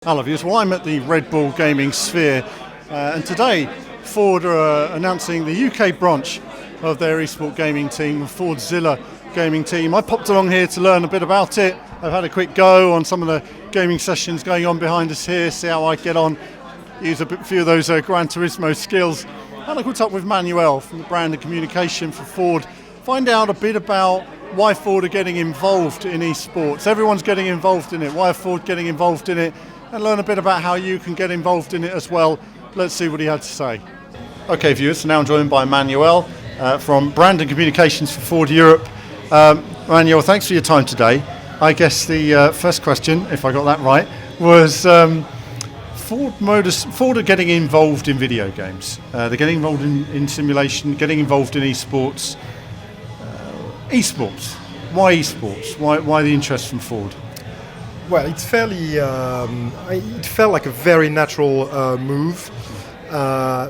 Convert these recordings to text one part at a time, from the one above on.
Hello viewers, well I'm at the Red Bull Gaming Sphere and today Ford are announcing the UK branch of their eSport gaming team, the Fordzilla gaming team. I popped along here to learn a bit about it. I've had a quick go on some of the gaming sessions going on behind us here, see how I get on, use a few of those Gran Turismo skills. And I caught up with Manuel from the brand and communication for Ford, find out a bit about why Ford are getting involved in eSports. Everyone's getting involved in it. Why are Ford getting involved in it? And learn a bit about how you can get involved in it as well. Let's see what he had to say. Okay viewers, so now I'm joined by Manuel from Brand and Communications for Ford Europe. Manuel, thanks for your time today. I guess the first question, if I got that right, was Ford are getting involved in video games. They're getting involved in simulation, getting involved in eSports. Esports, why eSports? Why the interest from Ford? Well, it's fairly. It felt like a very natural move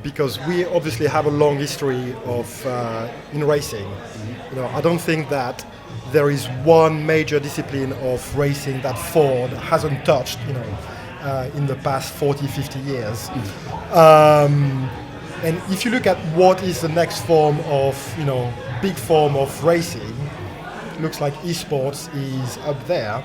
because we obviously have a long history of in racing. You know, I don't think that there is one major discipline of racing that Ford hasn't touched. You know, in the past 40, 50 years. And if you look at what is the next form of, big form of racing, it looks like esports is up there.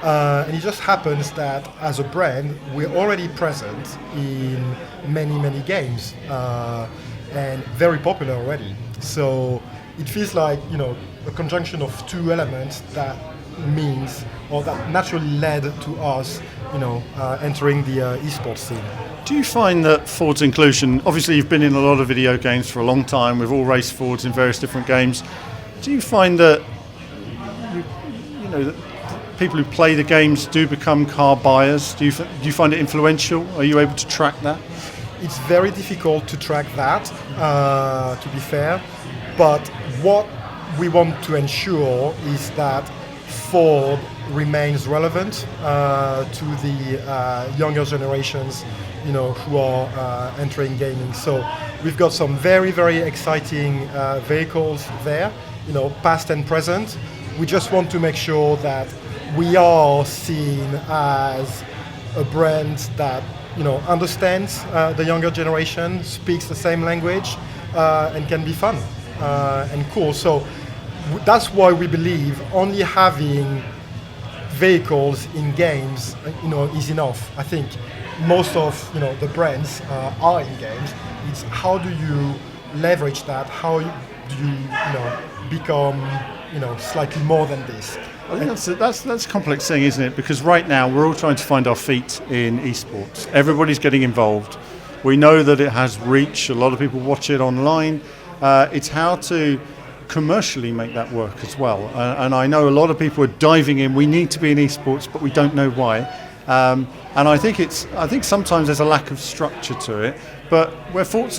And it just happens that as a brand, we're already present in many games and very popular already. So it feels like, a conjunction of two elements that means, or that naturally led to us, entering the esports scene. Do you find that Ford's inclusion, obviously you've been in a lot of video games for a long time, we've all raced Fords in various different games. Do you find that, that people who play the games do become car buyers? Do you find it influential? Are you able to track that? It's very difficult to track that, to be fair. But what we want to ensure is that Ford remains relevant to the younger generations, who are entering gaming. So we've got some very exciting vehicles there, past and present. We just want to make sure that we are seen as a brand that understands the younger generation, speaks the same language, and can be fun and cool. So that's why we believe only having vehicles in games, is enough. I think most of the brands are in games. It's how do you leverage that? How do you become slightly more than this? I think that's a complex thing, isn't it? Because right now we're all trying to find our feet in esports. Everybody's getting involved. We know that it has reach. A lot of people watch it online. It's how to commercially make that work as well. And I know a lot of people are diving in. We need to be in esports, but we don't know why. And I think sometimes there's a lack of structure to it. But where Ford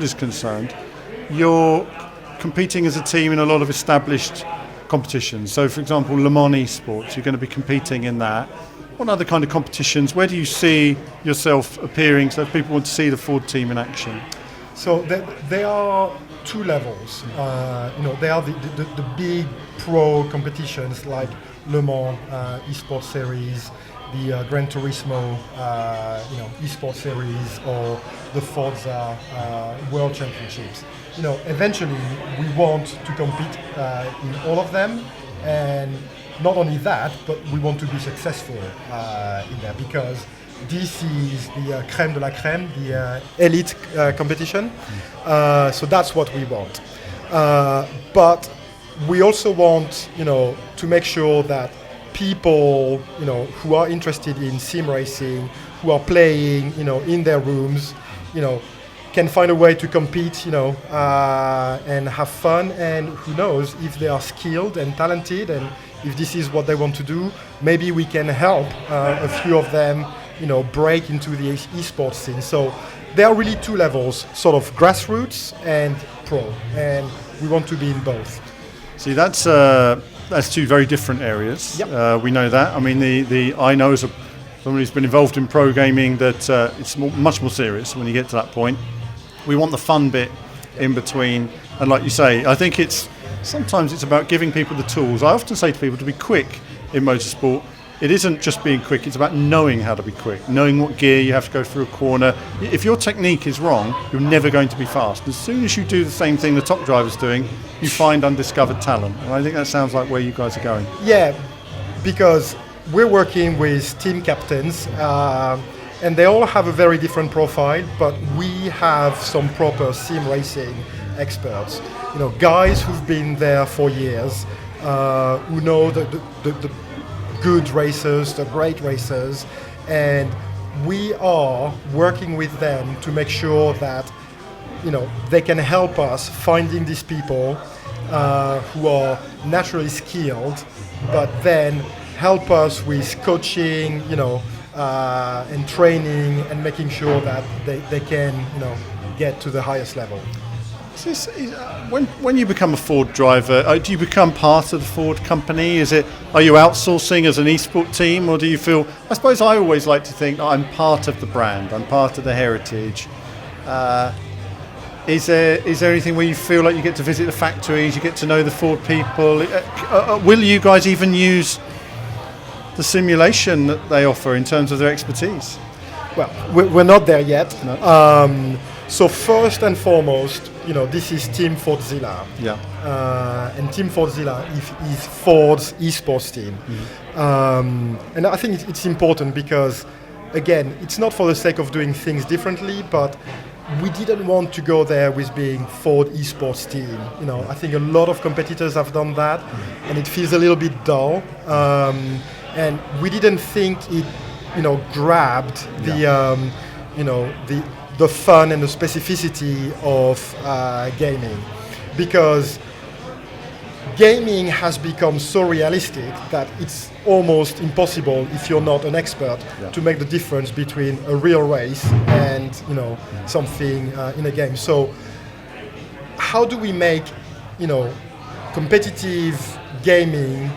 is concerned, you're competing as a team in a lot of established competitions. So, for example, Le Mans eSports, you're going to be competing in that. What other kind of competitions? Where do you see yourself appearing so if people want to see the Ford team in action? So there are two levels. There are the big pro competitions like Le Mans eSports Series, the Gran Turismo eSports Series, or the Forza World Championships. Eventually we want to compete in all of them, and not only that, but we want to be successful in there because this is the crème de la crème, the elite competition. So that's what we want. But we also want, to make sure that people, who are interested in sim racing, who are playing, in their rooms, can find a way to compete, and have fun. And who knows, if they are skilled and talented, and if this is what they want to do, maybe we can help a few of them, break into the esports scene. So there are really two levels, sort of grassroots and pro, and we want to be in both. See, that's two very different areas. Yep. We know that. I mean, I know as somebody who's been involved in pro gaming that it's much more serious when you get to that point. We want the fun bit in between, and like you say, I think sometimes it's about giving people the tools. I often say to people to be quick in motorsport, it isn't just being quick, it's about knowing how to be quick, knowing what gear you have to go through a corner. If your technique is wrong, you're never going to be fast. As soon as you do the same thing the top driver's doing, you find undiscovered talent. And I think that sounds like where you guys are going. Yeah, because we're working with team captains, and they all have a very different profile, but we have some proper sim racing experts. Guys who've been there for years, who know the good racers, the great racers, and we are working with them to make sure that they can help us finding these people who are naturally skilled, but then help us with coaching, and training, and making sure that they can get to the highest level. When you become a Ford driver, do you become part of the Ford company? Are you outsourcing as an eSport team, or do you feel? I suppose I always like to think I'm part of the brand, I'm part of the heritage. Is there anything where you feel like you get to visit the factories, you get to know the Ford people? Will you guys even use the simulation that they offer in terms of their expertise? Well, we're not there yet. No. So first and foremost, this is Team Fordzilla. Yeah. And Team Fordzilla is Ford's eSports team. Mm-hmm. And I think it's important because, again, it's not for the sake of doing things differently, but we didn't want to go there with being Ford eSports team. I think a lot of competitors have done that, and it feels a little bit dull. And we didn't think it, grabbed the fun and the specificity of gaming, because gaming has become so realistic that it's almost impossible, if you're not an expert, to make the difference between a real race and something in a game. So how do we make competitive gaming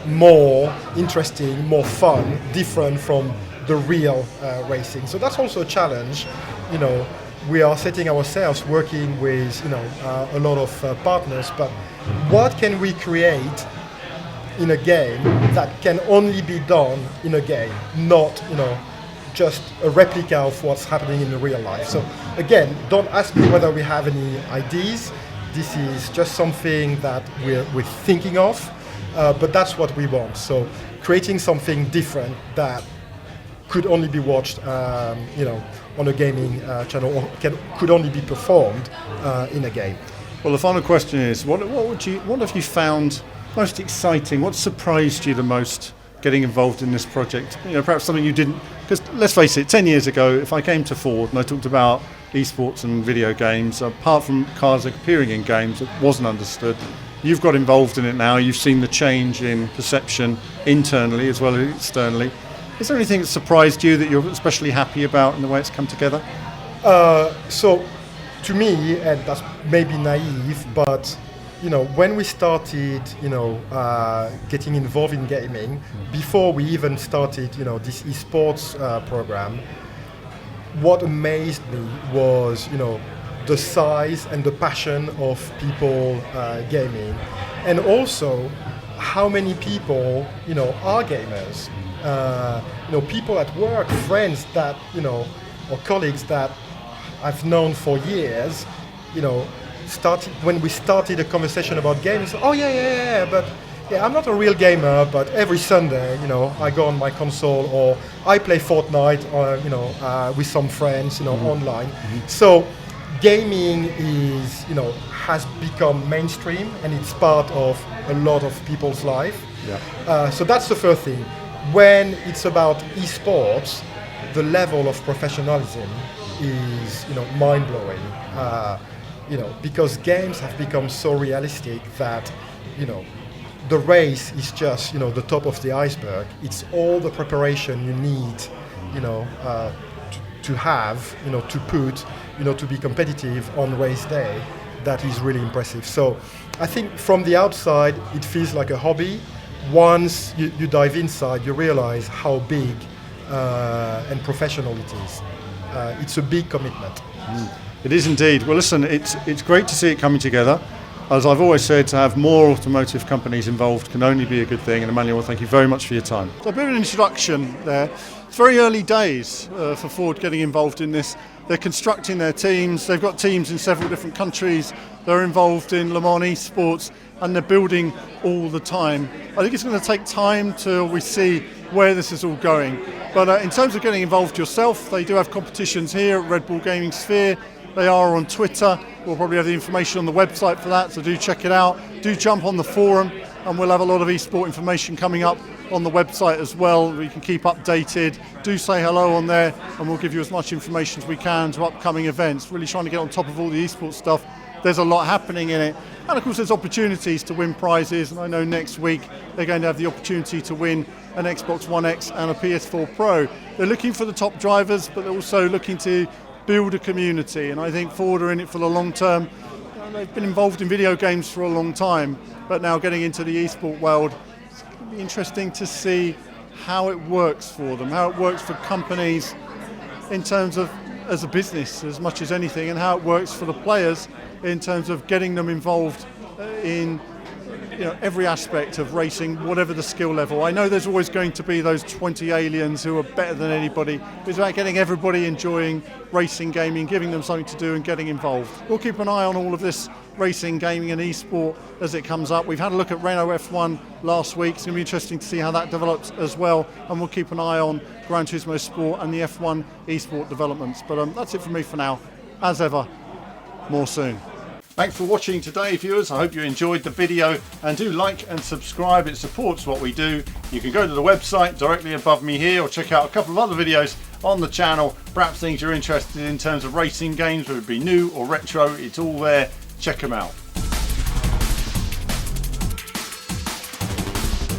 more interesting, more fun, different from the real racing? So that's also a challenge. We are setting ourselves working with a lot of partners, but what can we create in a game that can only be done in a game, not just a replica of what's happening in the real life? So again, don't ask me whether we have any ideas. This is just something that we're thinking of, but that's what we want. So creating something different that could only be watched on a gaming channel, or could only be performed in a game. Well, the final question is, what have you found most exciting? What surprised you the most getting involved in this project? Perhaps something you didn't, because let's face it, 10 years ago, if I came to Ford and I talked about esports and video games, apart from cars appearing in games, it wasn't understood. You've got involved in it now, you've seen the change in perception internally as well as externally. Is there anything that surprised you that you're especially happy about in the way it's come together? So, to me, and that's maybe naive, but when we started, getting involved in gaming, before we even started, this eSports program, what amazed me was, the size and the passion of people gaming, and also how many people, are gamers. People at work, friends that, or colleagues that I've known for years, when we started a conversation about games, but I'm not a real gamer, but every Sunday, I go on my console, or I play Fortnite, with some friends, online. Mm-hmm. So gaming is, has become mainstream, and it's part of a lot of people's life. Yeah. So that's the first thing. When it's about esports, the level of professionalism is, mind-blowing. Because games have become so realistic that, the race is just, the top of the iceberg. It's all the preparation you need, to have, to put, to be competitive on race day. That is really impressive. So I think from the outside, it feels like a hobby. Once you dive inside, you realize how big and professional it is. It's a big commitment. It is indeed. Well, listen, it's great to see it coming together. As I've always said, to have more automotive companies involved can only be a good thing. And Emmanuel, thank you very much for your time. So a bit of an introduction there. It's very early days for Ford getting involved in this. They're constructing their teams. They've got teams in several different countries. They're involved in Le Mans eSports, and they're building all the time. I think it's going to take time till we see where this is all going. But in terms of getting involved yourself, they do have competitions here at Red Bull Gaming Sphere. They are on Twitter. We'll probably have the information on the website for that, so do check it out. Do jump on the forum, and we'll have a lot of eSport information coming up on the website as well. We can keep updated. Do say hello on there, and we'll give you as much information as we can to upcoming events. Really trying to get on top of all the eSports stuff. There's a lot happening in it. And of course there's opportunities to win prizes, and I know next week they're going to have the opportunity to win an Xbox One X and a PS4 Pro. They're looking for the top drivers, but they're also looking to build a community, and I think Ford are in it for the long term. They've been involved in video games for a long time, but now getting into the eSport world, it's going to be interesting to see how it works for them, how it works for companies in terms of as a business as much as anything, and how it works for the players in terms of getting them involved in every aspect of racing, whatever the skill level. I know there's always going to be those 20 aliens who are better than anybody. It's about getting everybody enjoying racing gaming, giving them something to do and getting involved. We'll keep an eye on all of this racing, gaming and eSport as it comes up. We've had a look at Renault F1 last week. It's going to be interesting to see how that develops as well, and we'll keep an eye on Gran Turismo Sport and the F1 eSport developments. But that's it from me for now. As ever, more soon. Thanks for watching today, viewers. I hope you enjoyed the video, and do like and subscribe. It supports what we do. You can go to the website directly above me here, or check out a couple of other videos on the channel. Perhaps things you're interested in terms of racing games, whether it be new or retro. It's all there. Check them out.